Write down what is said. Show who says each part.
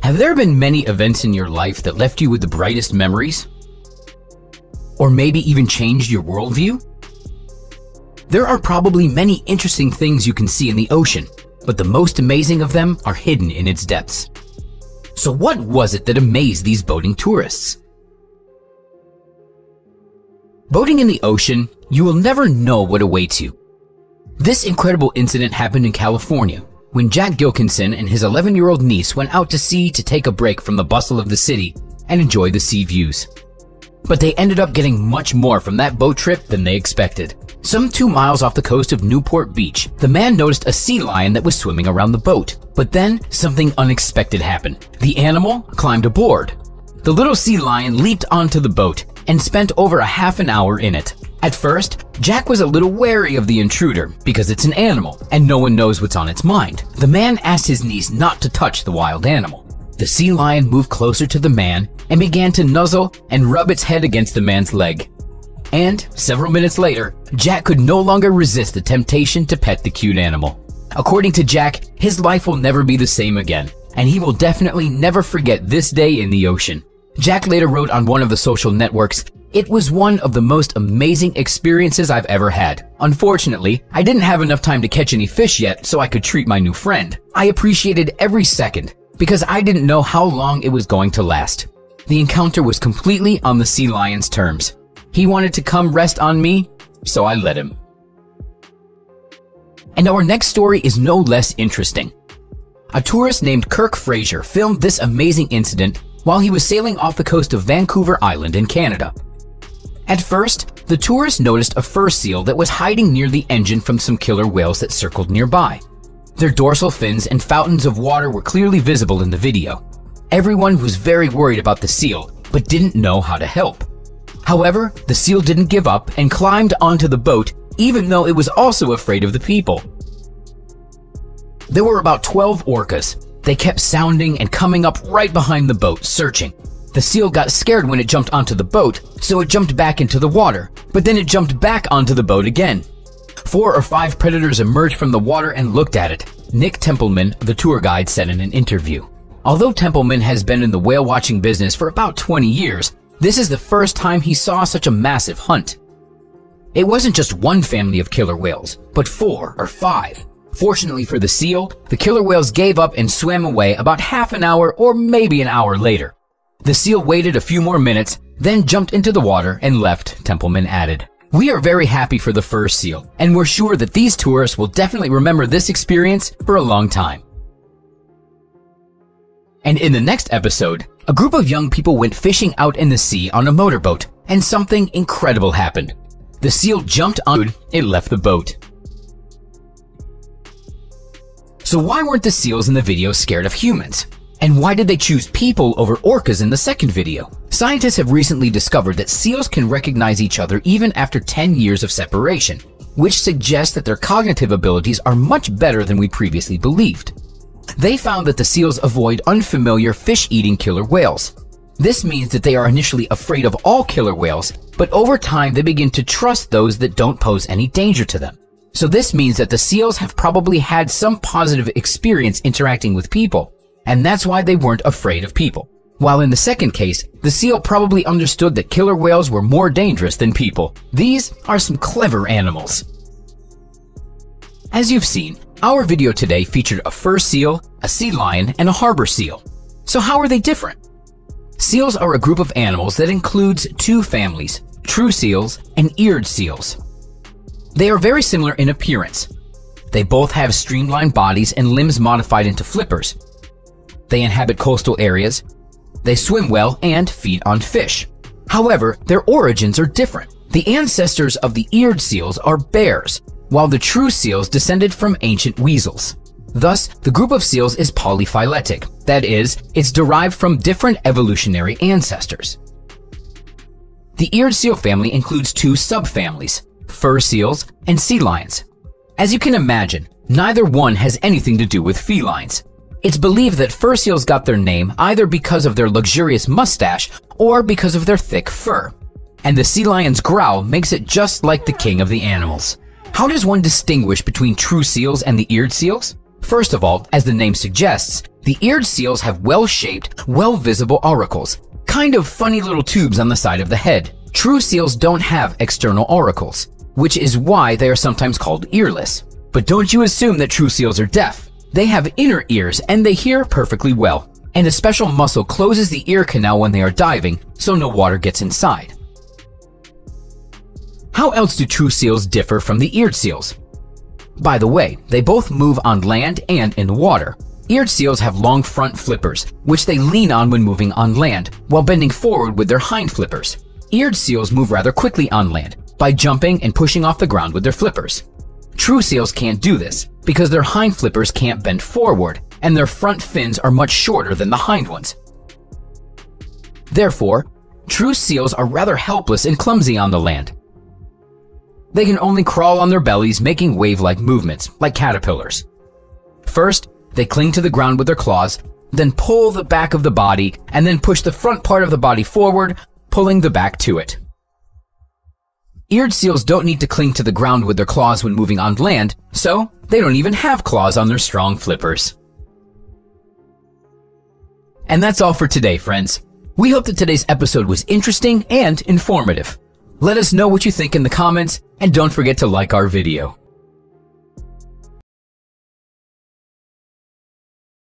Speaker 1: Have there been many events in your life that left you with the brightest memories? Or maybe even changed your worldview? There are probably many interesting things you can see in the ocean, but the most amazing of them are hidden in its depths. So what was it that amazed these boating tourists? Boating in the ocean, you will never know what awaits you. This incredible incident happened in California, when Jack Gilkinson and his 11-year-old niece went out to sea to take a break from the bustle of the city and enjoy the sea views. But they ended up getting much more from that boat trip than they expected. Some 2 miles off the coast of Newport Beach, the man noticed a sea lion that was swimming around the boat. But then, something unexpected happened. The animal climbed aboard. The little sea lion leaped onto the boat and spent over a half an hour in it. At first, Jack was a little wary of the intruder because it's an animal and no one knows what's on its mind. The man asked his niece not to touch the wild animal. The sea lion moved closer to the man and began to nuzzle and rub its head against the man's leg. And several minutes later, Jack could no longer resist the temptation to pet the cute animal. According to Jack, his life will never be the same again, and he will definitely never forget this day in the ocean. Jack later wrote on one of the social networks, "It was one of the most amazing experiences I've ever had. Unfortunately, I didn't have enough time to catch any fish yet so I could treat my new friend. I appreciated every second because I didn't know how long it was going to last. The encounter was completely on the sea lion's terms. He wanted to come rest on me, so I let him." And our next story is no less interesting. A tourist named Kirk Fraser filmed this amazing incident while he was sailing off the coast of Vancouver Island in Canada. At first, the tourist noticed a fur seal that was hiding near the engine from some killer whales that circled nearby. Their dorsal fins and fountains of water were clearly visible in the video. Everyone was very worried about the seal, but didn't know how to help. However, the seal didn't give up and climbed onto the boat, even though it was also afraid of the people. There were about 12 orcas. They kept sounding and coming up right behind the boat, searching. The seal got scared when it jumped onto the boat, so it jumped back into the water, but then it jumped back onto the boat again. 4 or 5 predators emerged from the water and looked at it, Nick Templeman, the tour guide, said in an interview. Although Templeman has been in the whale watching business for about 20 years, this is the first time he saw such a massive hunt. It wasn't just one family of killer whales, but 4 or 5. Fortunately for the seal, the killer whales gave up and swam away about half an hour or maybe an hour later. The seal waited a few more minutes, then jumped into the water and left, Templeman added. "We are very happy for the fur seal, and we're sure that these tourists will definitely remember this experience for a long time." And in the next episode, a group of young people went fishing out in the sea on a motorboat, and something incredible happened. The seal jumped on, it left the boat. So why weren't the seals in the video scared of humans? And why did they choose people over orcas in the second video? Scientists have recently discovered that seals can recognize each other even after 10 years of separation, which suggests that their cognitive abilities are much better than we previously believed. They found that the seals avoid unfamiliar fish-eating killer whales. This means that they are initially afraid of all killer whales, but over time they begin to trust those that don't pose any danger to them. So this means that the seals have probably had some positive experience interacting with people, and that's why they weren't afraid of people. While in the second case, the seal probably understood that killer whales were more dangerous than people. These are some clever animals. As you've seen, our video today featured a fur seal, a sea lion, and a harbor seal. So how are they different? Seals are a group of animals that includes 2 families, true seals and eared seals. They are very similar in appearance. They both have streamlined bodies and limbs modified into flippers. They inhabit coastal areas. They swim well and feed on fish. However, their origins are different. The ancestors of the eared seals are bears, while the true seals descended from ancient weasels. Thus, the group of seals is polyphyletic. That is, it's derived from different evolutionary ancestors. The eared seal family includes 2 subfamilies, fur seals and sea lions. As you can imagine, neither one has anything to do with felines. It's believed that fur seals got their name either because of their luxurious mustache or because of their thick fur. And the sea lion's growl makes it just like the king of the animals. How does one distinguish between true seals and the eared seals? First of all, as the name suggests, The eared seals have well-shaped, well-visible auricles, kind of funny little tubes on the side of the head. True seals don't have external auricles, which is why they are sometimes called earless. But don't you assume that true seals are deaf. They have inner ears and they hear perfectly well. And a special muscle closes the ear canal when they are diving, so no water gets inside. How else do true seals differ from the eared seals? By the way, they both move on land and in the water. Eared seals have long front flippers, which they lean on when moving on land, while bending forward with their hind flippers. Eared seals move rather quickly on land, by jumping and pushing off the ground with their flippers. True seals can't do this, because their hind flippers can't bend forward, and their front fins are much shorter than the hind ones. Therefore, true seals are rather helpless and clumsy on the land. They can only crawl on their bellies, making wave-like movements, like caterpillars. First, they cling to the ground with their claws, then pull the back of the body, and then push the front part of the body forward, pulling the back to it. Eared seals don't need to cling to the ground with their claws when moving on land, so they don't even have claws on their strong flippers. And that's all for today, friends. We hope that today's episode was interesting and informative. Let us know what you think in the comments, and don't forget to like our video.